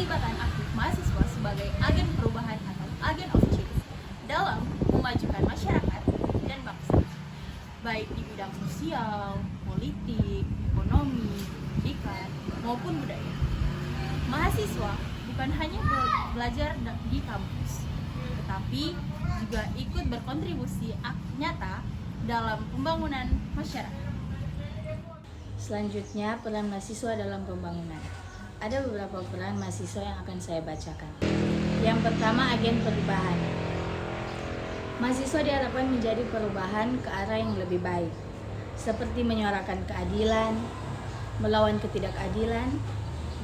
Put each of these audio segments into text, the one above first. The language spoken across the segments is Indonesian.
keterlibatan aktif mahasiswa sebagai agen perubahan atau agen of change dalam memajukan masyarakat dan bangsa, baik di bidang sosial, politik, ekonomi, pendidikan, maupun budaya. Mahasiswa bukan hanya belajar di kampus, tetapi juga ikut berkontribusi nyata dalam pembangunan masyarakat. Selanjutnya, peran mahasiswa dalam pembangunan. Ada beberapa peran mahasiswa yang akan saya bacakan. Yang pertama, agen perubahan. Mahasiswa diharapkan menjadi perubahan ke arah yang lebih baik, seperti menyuarakan keadilan, melawan ketidakadilan,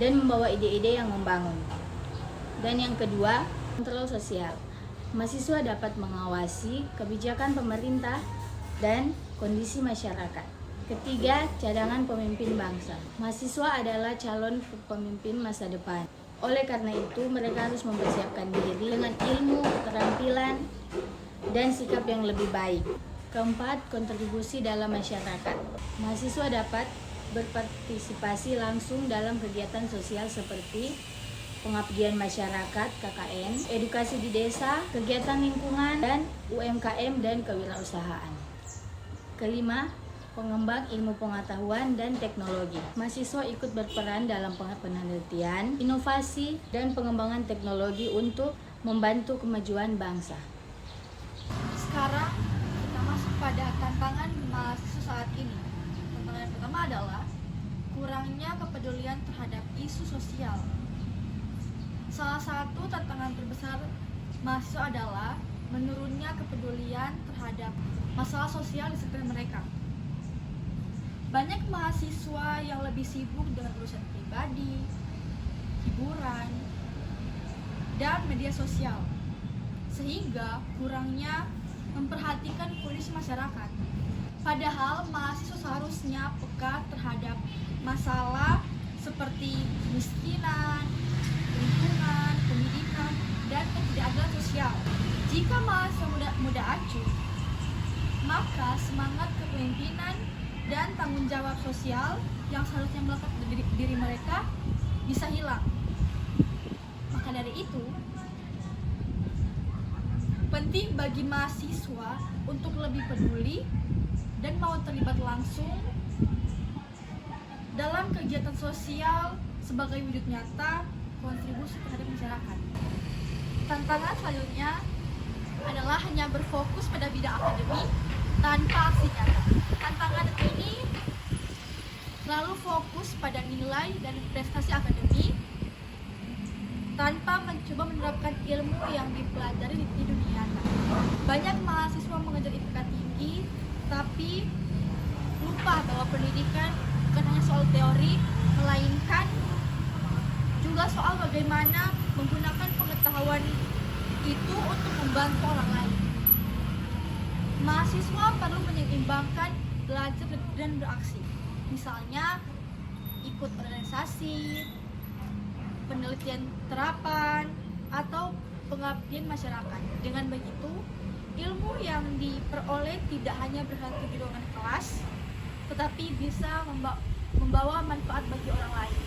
dan membawa ide-ide yang membangun. Dan yang kedua, kontrol sosial. Mahasiswa dapat mengawasi kebijakan pemerintah dan kondisi masyarakat. Ketiga, cadangan pemimpin bangsa. Mahasiswa adalah calon pemimpin masa depan. Oleh karena itu, mereka harus mempersiapkan diri dengan ilmu, keterampilan, dan sikap yang lebih baik. Keempat, kontribusi dalam masyarakat. Mahasiswa dapat berpartisipasi langsung dalam kegiatan sosial seperti pengabdian masyarakat (KKN), edukasi di desa, kegiatan lingkungan, dan UMKM dan kewirausahaan. Kelima, pengembang ilmu pengetahuan dan teknologi. Mahasiswa ikut berperan dalam penelitian, inovasi, dan pengembangan teknologi untuk membantu kemajuan bangsa. Sekarang kita masuk pada tantangan mahasiswa saat ini. Tantangan yang pertama adalah kurangnya kepedulian terhadap isu sosial. Salah satu tantangan terbesar mahasiswa adalah menurunnya kepedulian terhadap masalah sosial di sekitar mereka. Banyak mahasiswa yang lebih sibuk dengan urusan pribadi, hiburan, dan media sosial, sehingga kurangnya memperhatikan kondisi masyarakat. Padahal mahasiswa seharusnya peka terhadap masalah seperti kemiskinan, lingkungan, pendidikan, dan ketidakadilan sosial. Jika mahasiswa muda acuh, maka semangat kepemimpinan dan tanggung jawab sosial yang seharusnya melekat di diri mereka bisa hilang. Maka dari itu, penting bagi mahasiswa untuk lebih peduli dan mau terlibat langsung dalam kegiatan sosial sebagai wujud nyata kontribusi terhadap masyarakat. Tantangan selanjutnya adalah hanya berfokus pada bidang akademik tanpa aksi nyata. Tantangan ini selalu fokus pada nilai dan prestasi akademik tanpa mencoba menerapkan ilmu yang dipelajari di dunia nyata. Banyak mahasiswa mengejar IPK tinggi, tapi lupa bahwa pendidikan bukan hanya soal teori, melainkan juga soal bagaimana menggunakan pengetahuan itu untuk membantu orang lain. Mahasiswa perlu menyeimbangkan belajar dan beraksi. Misalnya, ikut organisasi, penelitian terapan, atau pengabdian masyarakat. Dengan begitu, ilmu yang diperoleh tidak hanya berhenti di ruangan kelas, tetapi bisa membawa manfaat bagi orang lain.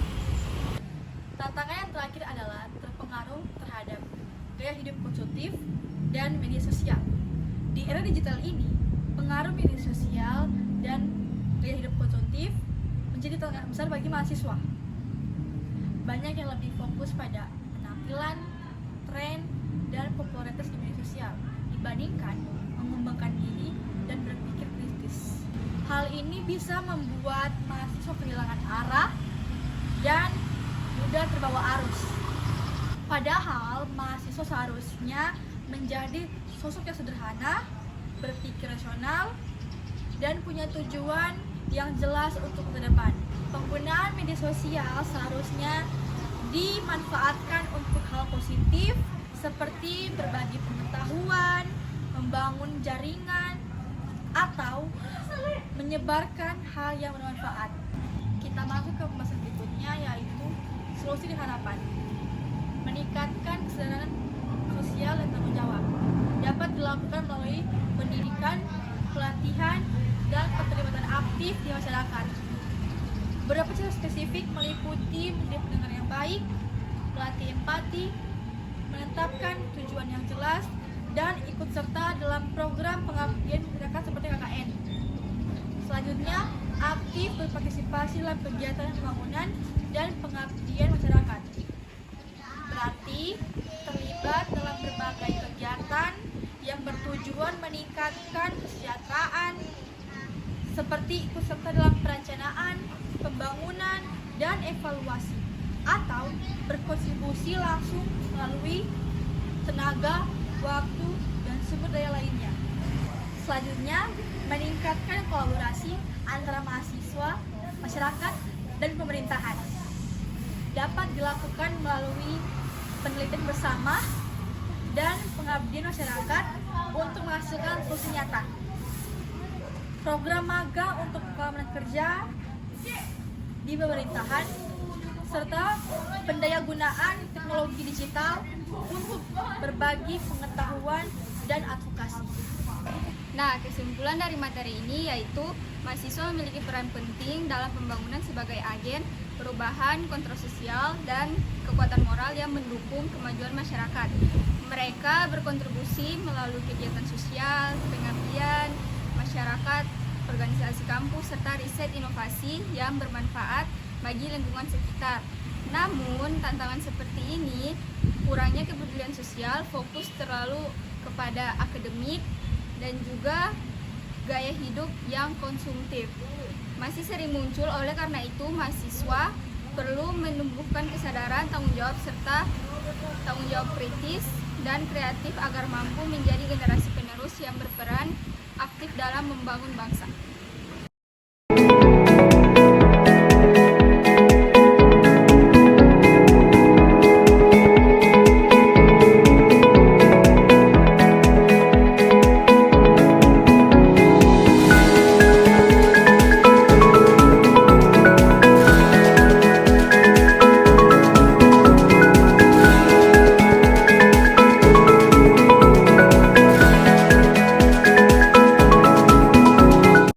Tantangan yang terakhir adalah terpengaruh terhadap gaya hidup konsumtif dan media sosial. Di era digital ini, pengaruh media sosial dan gaya hidup konsumtif menjadi tantangan besar bagi mahasiswa. Banyak yang lebih fokus pada penampilan, tren, dan popularitas di media sosial dibandingkan mengembangkan diri dan berpikir kritis. Hal ini bisa membuat mahasiswa kehilangan arah dan mudah terbawa arus. Padahal mahasiswa seharusnya menjadi sosok yang sederhana, berpikir rasional, dan punya tujuan yang jelas untuk ke depan. Penggunaan media sosial seharusnya dimanfaatkan untuk hal positif seperti berbagi pengetahuan, membangun jaringan, atau menyebarkan hal yang bermanfaat. Kita masuk ke pembahasan berikutnya, yaitu solusi dan harapan. Meningkatkan kesadaran sosial dan tanggung jawab dapat dilakukan melalui pendidikan, pelatihan, dan keterlibatan aktif di masyarakat. Beberapa cara spesifik meliputi menjadi pendengar yang baik, melatih empati, menetapkan tujuan yang jelas, dan ikut serta dalam program pengabdian masyarakat seperti KKN. Selanjutnya, aktif berpartisipasi dalam kegiatan pembangunan dan pengabdian masyarakat. Berarti terlibat dalam berbagai kegiatan yang bertujuan meningkatkan kesejahteraan, seperti ikut serta dalam perencanaan, pembangunan, dan evaluasi, atau berkontribusi langsung melalui tenaga, waktu, dan sumber daya lainnya. Selanjutnya, meningkatkan kolaborasi antara mahasiswa, masyarakat, dan pemerintahan. Dapat dilakukan melalui penelitian bersama dan pengabdian masyarakat untuk menghasilkan solusi nyata. Program magang untuk pengalaman kerja di pemerintahan, serta pendayagunaan teknologi digital untuk berbagi pengetahuan dan advokasi. Nah, kesimpulan dari materi ini yaitu mahasiswa memiliki peran penting dalam pembangunan sebagai agen perubahan kontroversial dan kekuatan moral yang mendukung kemajuan masyarakat. Mereka berkontribusi melalui kegiatan sosial, pengabdian, masyarakat, organisasi kampus, serta riset inovasi yang bermanfaat bagi lingkungan sekitar. Namun, tantangan seperti ini, kurangnya kepedulian sosial, fokus terlalu kepada akademik, dan juga gaya hidup yang konsumtif masih sering muncul. Oleh karena itu, mahasiswa perlu menumbuhkan kesadaran tanggung jawab serta tanggung jawab kritis dan kreatif agar mampu menjadi generasi penerus yang berperan aktif dalam membangun bangsa.